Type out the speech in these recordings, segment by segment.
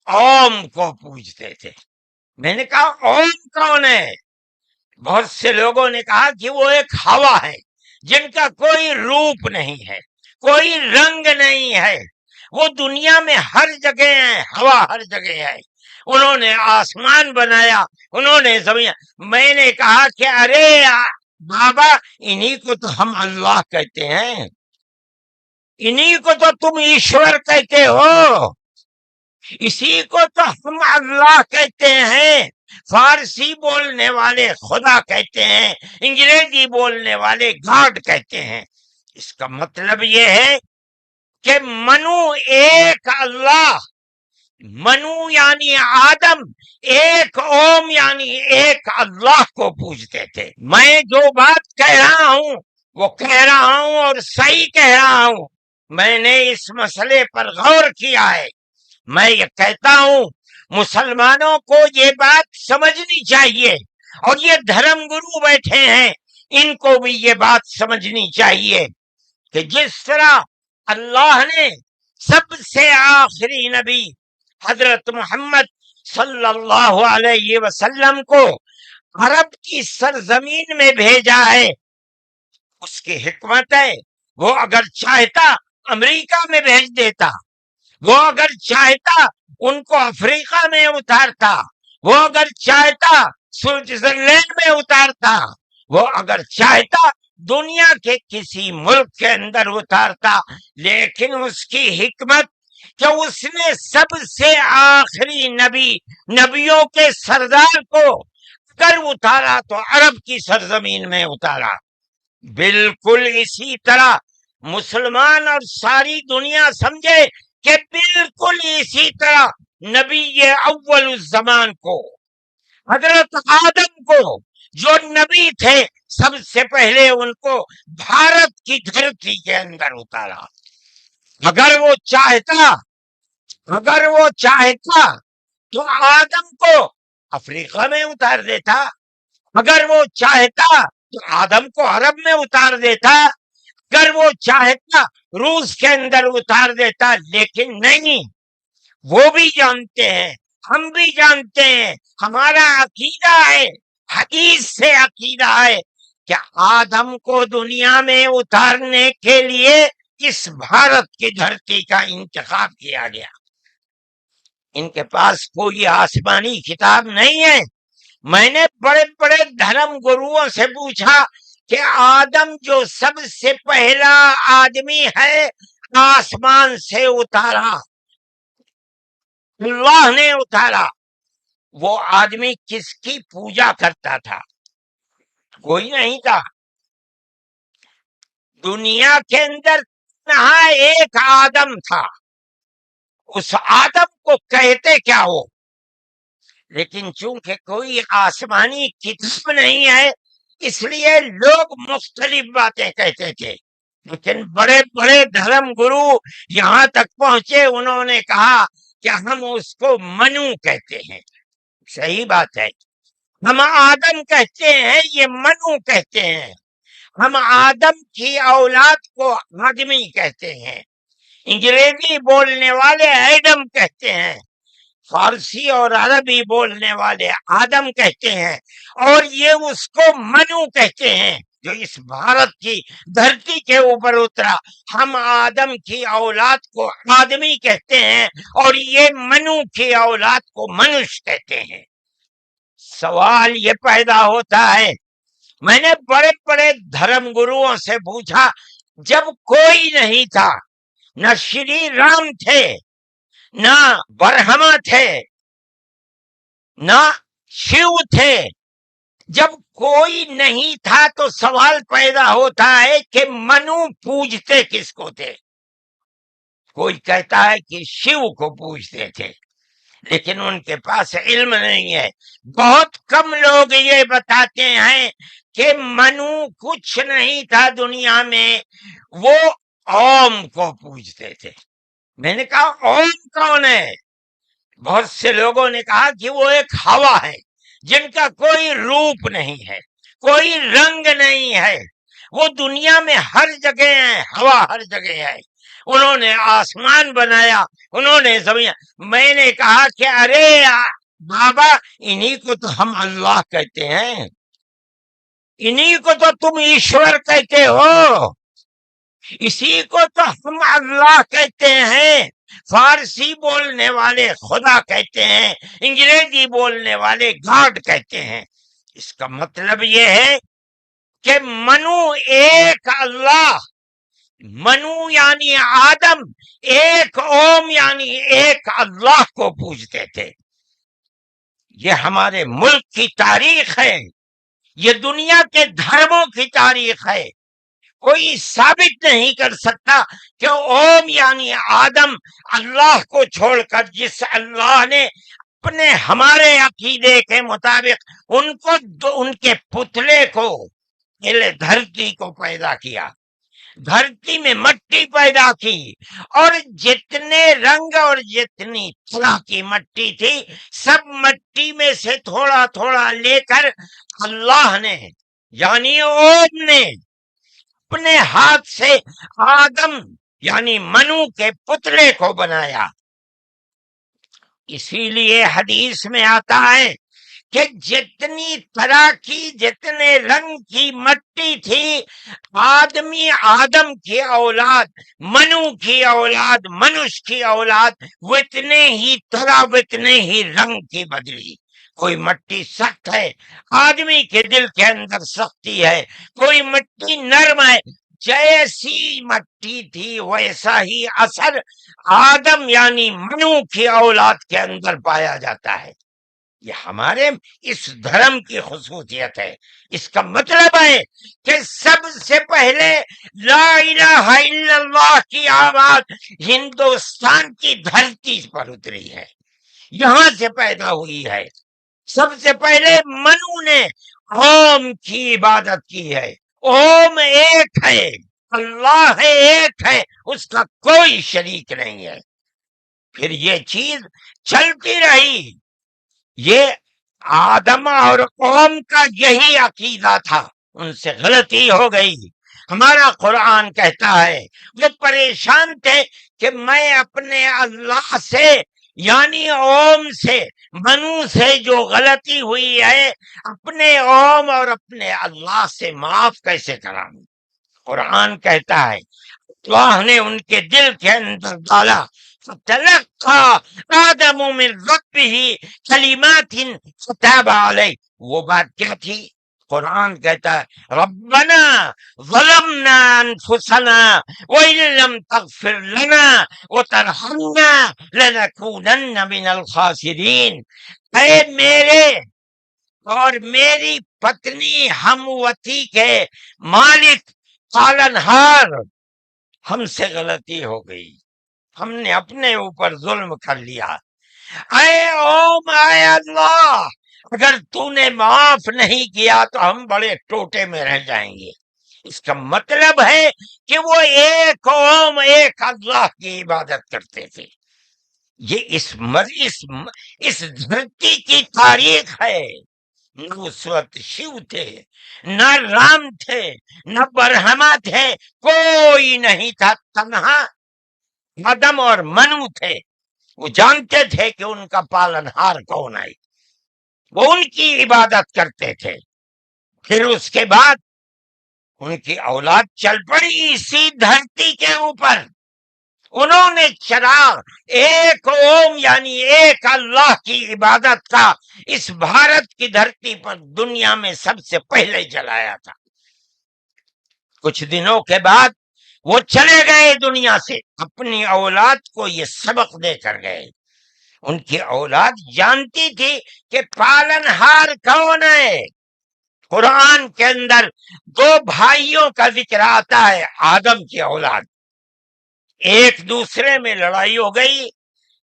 اوم کو پوجتے تھے۔ میں نے کہا اوم کون ہے؟ بہت سے لوگوں نے کہا کہ وہ ایک ہوا ہے جن کا کوئی روپ نہیں ہے، کوئی رنگ نہیں ہے، وہ دنیا میں ہر جگہ ہے، ہوا ہر جگہ ہے، انہوں نے آسمان بنایا، انہوں نے زمین۔ میں نے کہا کہ ارے بابا، انہی کو تو ہم اللہ کہتے ہیں، انہی کو تو تم ایشور کہتے ہو، اسی کو تو ہم اللہ کہتے ہیں۔ فارسی بولنے والے خدا کہتے ہیں، انگریزی بولنے والے گاڈ کہتے ہیں۔ اس کا مطلب یہ ہے کہ منو ایک اللہ، منو یعنی آدم، ایک اوم یعنی ایک اللہ کو پوجتے تھے۔ میں جو بات کہہ رہا ہوں وہ کہہ رہا ہوں اور صحیح کہہ رہا ہوں، میں نے اس مسئلے پر غور کیا ہے۔ میں یہ کہتا ہوں مسلمانوں کو یہ بات سمجھنی چاہیے، اور یہ دھرم گرو بیٹھے ہیں ان کو بھی یہ بات سمجھنی چاہیے کہ جس طرح اللہ نے سب سے آخری نبی حضرت محمد صلی اللہ علیہ وسلم کو عرب کی سرزمین میں بھیجا ہے، اس کی حکمت ہے، وہ اگر چاہتا امریکہ میں بھیج دیتا، وہ اگر چاہتا ان کو افریقہ میں اتارتا، وہ اگر چاہتا سوئٹزرلینڈ میں اتارتا، وہ اگر چاہتا دنیا کے کسی ملک کے اندر اتارتا، لیکن اس کی حکمت کہ اس نے سب سے آخری نبی، نبیوں کے سردار کو اگر اتارا تو عرب کی سرزمین میں اتارا۔ بالکل اسی طرح مسلمان اور ساری دنیا سمجھے کہ بالکل اسی طرح نبی اول الزمان کو، حضرت آدم کو جو نبی تھے، سب سے پہلے ان کو بھارت کی دھرتی کے اندر اتارا۔ اگر وہ چاہتا تو آدم کو افریقہ میں اتار دیتا، اگر وہ چاہتا تو آدم کو عرب میں اتار دیتا، اگر وہ چاہتا روس کے اندر اتار دیتا، لیکن نہیں۔ وہ بھی جانتے ہیں، ہم بھی جانتے ہیں، ہمارا عقیدہ ہے، حدیث سے عقیدہ ہے کہ آدم کو دنیا میں اتارنے کے لیے اس بھارت کی دھرتی کا انتخاب کیا گیا۔ ان کے پاس کوئی آسمانی کتاب نہیں ہے۔ میں نے بڑے بڑے دھرم گروؤں سے پوچھا کہ آدم جو سب سے پہلا آدمی ہے آسمان سے اتارا، اللہ نے اتارا، وہ آدمی کس کی پوجا کرتا تھا؟ کوئی نہیں تھا دنیا کے اندر، نہ ایک آدم تھا۔ اس آدم کو کہتے کیا ہو؟ لیکن چونکہ کوئی آسمانی کتاب نہیں ہے، اس لیے لوگ مختلف باتیں کہتے تھے۔ لیکن بڑے بڑے دھرم گرو یہاں تک پہنچے، انہوں نے کہا کہ ہم اس کو منو کہتے ہیں۔ صحیح بات ہے، ہم آدم کہتے ہیں، یہ منو کہتے ہیں۔ ہم آدم کی اولاد کو آدمی کہتے ہیں، انگریزی بولنے والے ایڈم کہتے ہیں، فارسی اور عربی بولنے والے آدم کہتے ہیں، اور یہ اس کو منو کہتے ہیں جو اس بھارت کی دھرتی کے اوپر اترا۔ ہم آدم کی اولاد کو آدمی کہتے ہیں اور یہ منو کی اولاد کو منش کہتے ہیں۔ سوال یہ پیدا ہوتا ہے، میں نے بڑے بڑے دھرم گروؤں سے پوچھا، جب کوئی نہیں تھا، نہ شری رام تھے، نہ برہما تھے، نہ شیو تھے، جب کوئی نہیں تھا تو سوال پیدا ہوتا ہے کہ منو پوجتے کس کو تھے؟ کوئی کہتا ہے کہ شیو کو پوجتے تھے، لیکن ان کے پاس علم نہیں ہے۔ بہت کم لوگ یہ بتاتے ہیں کہ منو کچھ نہیں تھا دنیا میں، وہ اوم کو پوجتے تھے۔ میں نے کہا اوم کون ہے؟ بہت سے لوگوں نے کہا کہ وہ ایک ہوا ہے جن کا کوئی روپ نہیں ہے، کوئی رنگ نہیں ہے، وہ دنیا میں ہر جگہ ہے، ہوا ہر جگہ ہے۔ انہوں نے آسمان بنایا، انہوں نے سمجھا. میں نے کہا کہ ارے بابا انہی کو تو ہم اللہ کہتے ہیں، انہی کو تو تم ایشور کہتے ہو، اسی کو تو ہم اللہ کہتے ہیں. فارسی بولنے والے خدا کہتے ہیں، انگریزی بولنے والے گاڈ کہتے ہیں. اس کا مطلب یہ ہے کہ منو ایک اللہ، منو یعنی آدم، ایک اوم یعنی ایک اللہ کو پوجتے تھے. یہ ہمارے ملک کی تاریخ ہے، یہ دنیا کے دھرموں کی تاریخ ہے. کوئی ثابت نہیں کر سکتا کہ اوم یعنی آدم اللہ کو چھوڑ کر جس اللہ نے اپنے ہمارے عقیدے کے مطابق ان کے پتلے کو پہلے دھرتی کو پیدا کیا، دھرتی میں مٹی پیدا کی، اور جتنے رنگ اور جتنی طرح کی مٹی تھی سب مٹی میں سے تھوڑا تھوڑا لے کر اللہ نے یعنی اوم نے اپنے ہاتھ سے آدم یعنی منو کے پتلے کو بنایا. اسی لیے حدیث میں آتا ہے کہ جتنی طرح کی جتنے رنگ کی مٹی تھی، آدم کی اولاد، منو کی اولاد، منش کی اولاد اتنے ہی طرح اتنے ہی رنگ کی بدلی. کوئی مٹی سخت ہے، آدمی کے دل کے اندر سختی ہے، کوئی مٹی نرم ہے. جیسی مٹی تھی ویسا ہی اثر آدم یعنی منو کی اولاد کے اندر پایا جاتا ہے. یہ ہمارے اس دھرم کی خصوصیت ہے. اس کا مطلب ہے کہ سب سے پہلے لا الہ الا اللہ کی آواز ہندوستان کی دھرتی پر اتری ہے، یہاں سے پیدا ہوئی ہے. سب سے پہلے منو نے اوم کی عبادت کی ہے. اوم ایک ہے، اللہ ہے، ایک ہے، اس کا کوئی شریک نہیں ہے. پھر یہ چیز چلتی رہی. یہ آدم اور قوم کا یہی عقیدہ تھا، ان سے غلطی ہو گئی. ہمارا قرآن کہتا ہے وہ پریشان تھے کہ میں اپنے اللہ سے یعنی اوم سے، منو سے جو غلطی ہوئی ہے اپنے اوم اور اپنے اللہ سے معاف کیسے کراؤں. قرآن کہتا ہے اللہ نے ان کے دل کے اندر ڈالا، فَتَلَقَّى آدَمُ مِن رَبِّهِ كَلِمَاتٍ فَتَابَ عَلَيْهِ. وہ بات کیا تھی؟ قرآن کہتا ہے ربنا ظلمنا انفسنا وَإِن لَّمْ تَغْفِرْ لَنَا وَتَرْحَمْنَا لَنَكُونَنَّ مِنَ الْخَاسِرِينَ. اے میرے اور میری پتنی ہموتی کے مالک پالنہار، ہم سے غلطی ہو گئی، ہم نے اپنے اوپر ظلم کر لیا. اے اوم، اے اللہ، اگر تو نے معاف نہیں کیا تو ہم بڑے ٹوٹے میں رہ جائیں گے. اس کا مطلب ہے کہ وہ ایک اوم ایک اللہ کی عبادت کرتے تھے. یہ اس دھرتی کی تاریخ ہے. نہ اس وقت شیو تھے، نہ رام تھے، نہ برہما تھے، کوئی نہیں تھا. تنہا آدم اور منو تھے. وہ جانتے تھے کہ ان کا پالنہار کون ہے، وہ ان کی عبادت کرتے تھے. پھر اس کے بعد ان کی اولاد چل پڑی اسی دھرتی کے اوپر. انہوں نے چراغ ایک اوم یعنی ایک اللہ کی عبادت کا اس بھارت کی دھرتی پر دنیا میں سب سے پہلے جلایا تھا. کچھ دنوں کے بعد وہ چلے گئے دنیا سے، اپنی اولاد کو یہ سبق دے کر گئے. ان کی اولاد جانتی تھی کہ پالنہار کون ہے. قرآن کے اندر دو بھائیوں کا ذکر آتا ہے، آدم کی اولاد. ایک دوسرے میں لڑائی ہو گئی.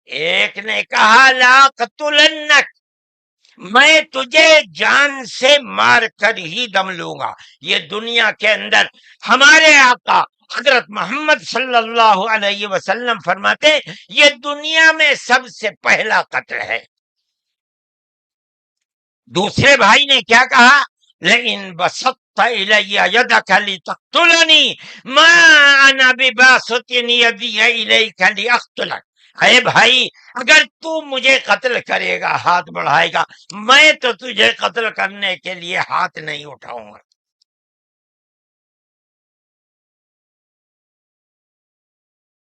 ایک نے کہا لا قتلنک، میں تجھے جان سے مار کر ہی دم لوں گا. یہ دنیا کے اندر ہمارے آقا حضرت محمد صلی اللہ علیہ وسلم فرماتے یہ دنیا میں سب سے پہلا قتل ہے. دوسرے بھائی نے کیا کہا؟ لئن بسطت الی یدک لتقتلنی ما انا بباسط یدی الیک لاقتلک. اے بھائی، اگر تو مجھے قتل کرے گا، ہاتھ بڑھائے گا، میں تو تجھے قتل کرنے کے لیے ہاتھ نہیں اٹھاؤں گا۔